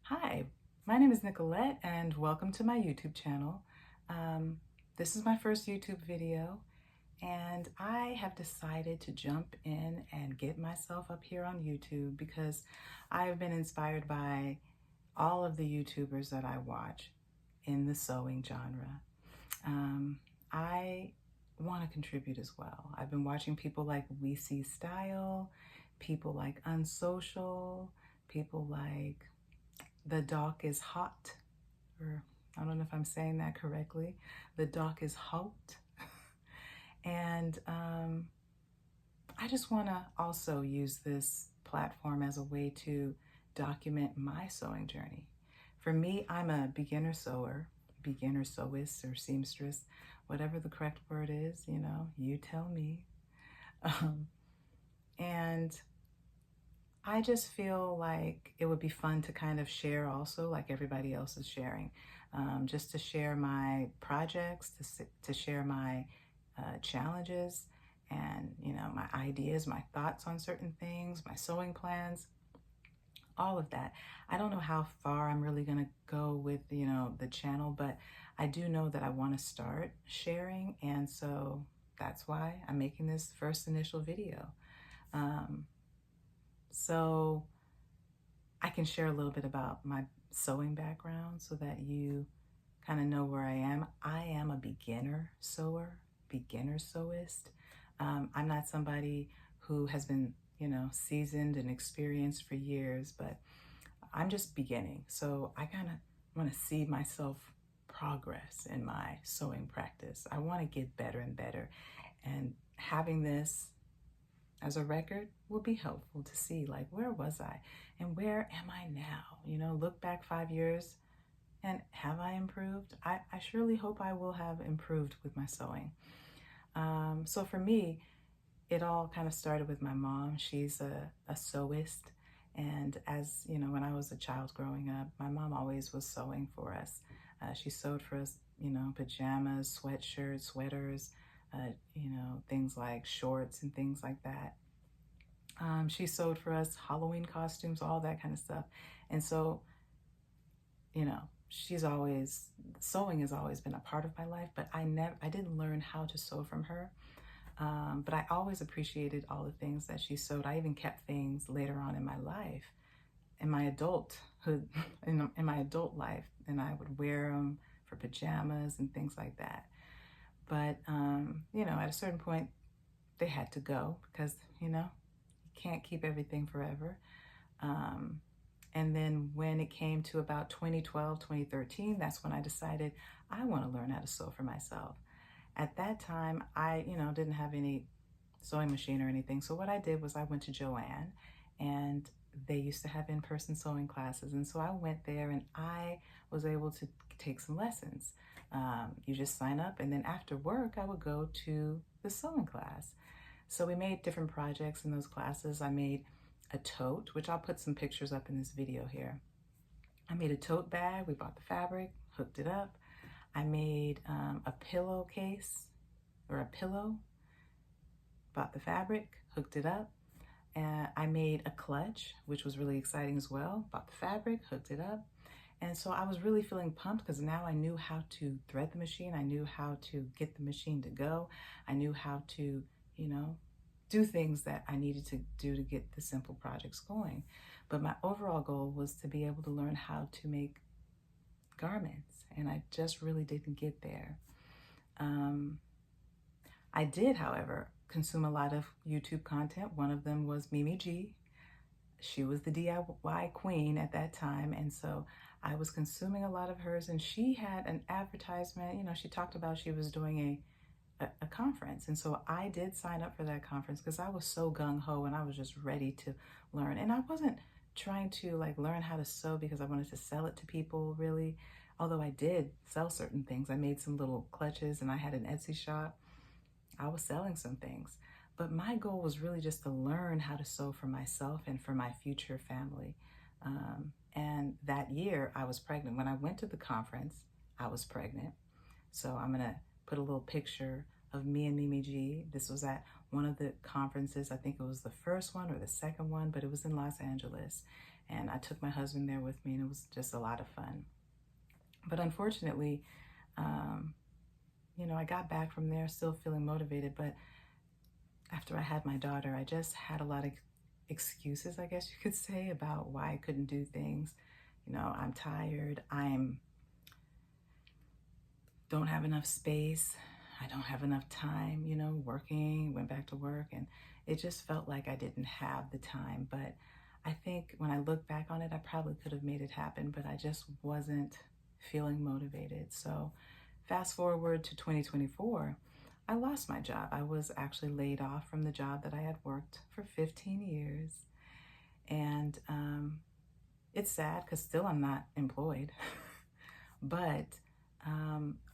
Hi, my name is Nicolette and welcome to my YouTube channel. This is my first YouTube video and I have decided to jump in and get myself up here on YouTube because I have been inspired by all of the YouTubers that I watch in the sewing genre. I want to contribute as well. I've been watching people like We See Style, people like Unsocial, people like The Doc is Hot, or I don't know if I'm saying that correctly. The Doc is Hot. And I just want to also use this platform as a way to document my sewing journey. For me, I'm a beginner sewer, beginner sewist or seamstress, whatever the correct word is, you tell me. Um, and I just feel like it would be fun to kind of share also, like everybody else is sharing, just to share my projects, to share my challenges and, my ideas, my thoughts on certain things, my sewing plans, all of that. I don't know how far I'm really going to go with, the channel, but I do know that I want to start sharing. And so that's why I'm making this first initial video. Um, so I can share a little bit about my sewing background so that you kind of know where I am. I am a beginner sewer, beginner sewist. I'm not somebody who has been, seasoned and experienced for years, but I'm just beginning. So I kind of want to see myself progress in my sewing practice. I want to get better and better. And having this as a record will be helpful to see, like, where was I and where am I now? Look back 5 years and have I improved? I surely hope I will have improved with my sewing. So for me, it all kind of started with my mom. She's a sewist. And as you know, when I was a child growing up, my mom always was sewing for us. She sewed for us, pajamas, sweatshirts, sweaters, things like shorts and things like that. She sewed for us Halloween costumes, all that kind of stuff. And so, sewing has always been a part of my life, but I didn't learn how to sew from her. But I always appreciated all the things that she sewed. I even kept things later on in my life, in my adulthood, in my adult life, and I would wear them for pajamas and things like that. But, at a certain point, they had to go because, you can't keep everything forever. And then when it came to about 2012, 2013, that's when I decided I want to learn how to sew for myself. At that time, I, didn't have any sewing machine or anything. So what I did was I went to Joann, and they used to have in-person sewing classes. And so I went there and I was able to take some lessons. You just sign up, and then after work, I would go to the sewing class. So we made different projects in those classes. I made a tote, which I'll put some pictures up in this video here. I made a tote bag. We bought the fabric, hooked it up. I made a pillowcase or a pillow, bought the fabric, hooked it up. And I made a clutch, which was really exciting as well. Bought the fabric, hooked it up. And so I was really feeling pumped because now I knew how to thread the machine. I knew how to get the machine to go. I knew how to, do things that I needed to do to get the simple projects going. But my overall goal was to be able to learn how to make garments, and I just really didn't get there. I did, however, consume a lot of YouTube content. One of them was Mimi G. She was the DIY queen at that time, and so I was consuming a lot of hers, and she had an advertisement. She talked about she was doing a conference, and so I did sign up for that conference because I was so gung-ho and I was just ready to learn. And I wasn't trying to learn how to sew because I wanted to sell it to people, really, although I did sell certain things. I made some little clutches and I had an Etsy shop. I was selling some things, but my goal was really just to learn how to sew for myself and for my future family. And that year I was pregnant. When I went to the conference, I was pregnant. So I'm gonna put a little picture of me and Mimi G. This was at one of the conferences. I think it was the first one or the second one, but it was in Los Angeles. And I took my husband there with me, and it was just a lot of fun. But unfortunately, I got back from there still feeling motivated, but after I had my daughter, I just had a lot of excuses, I guess you could say, about why I couldn't do things. I'm tired. Don't have enough space. I don't have enough time, working, went back to work, and it just felt like I didn't have the time. But I think when I look back on it, I probably could have made it happen, but I just wasn't feeling motivated. So fast forward to 2024, I lost my job. I was actually laid off from the job that I had worked for 15 years. And it's sad because still I'm not employed. But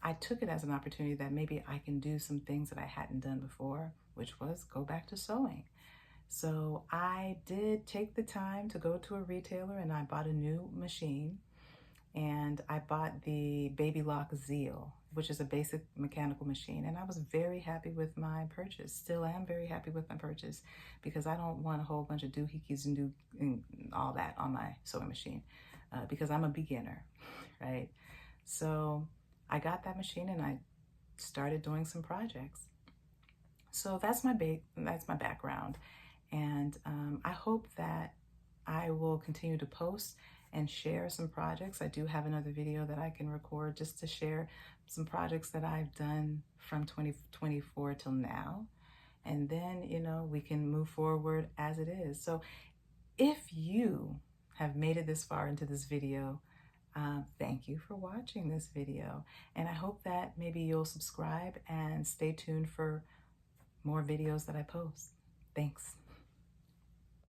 I took it as an opportunity that maybe I can do some things that I hadn't done before, which was go back to sewing. So I did take the time to go to a retailer and I bought a new machine. And I bought the Baby Lock Zeal, which is a basic mechanical machine. And I was very happy with my purchase. Still am very happy with my purchase because I don't want a whole bunch of doohickeys and all that on my sewing machine because I'm a beginner, right? So I got that machine and I started doing some projects. So that's my background. And I hope that I will continue to post and share some projects. I do have another video that I can record just to share some projects that I've done from 2024 till now. And then, we can move forward as it is. So if you have made it this far into this video, thank you for watching this video. And I hope that maybe you'll subscribe and stay tuned for more videos that I post. Thanks.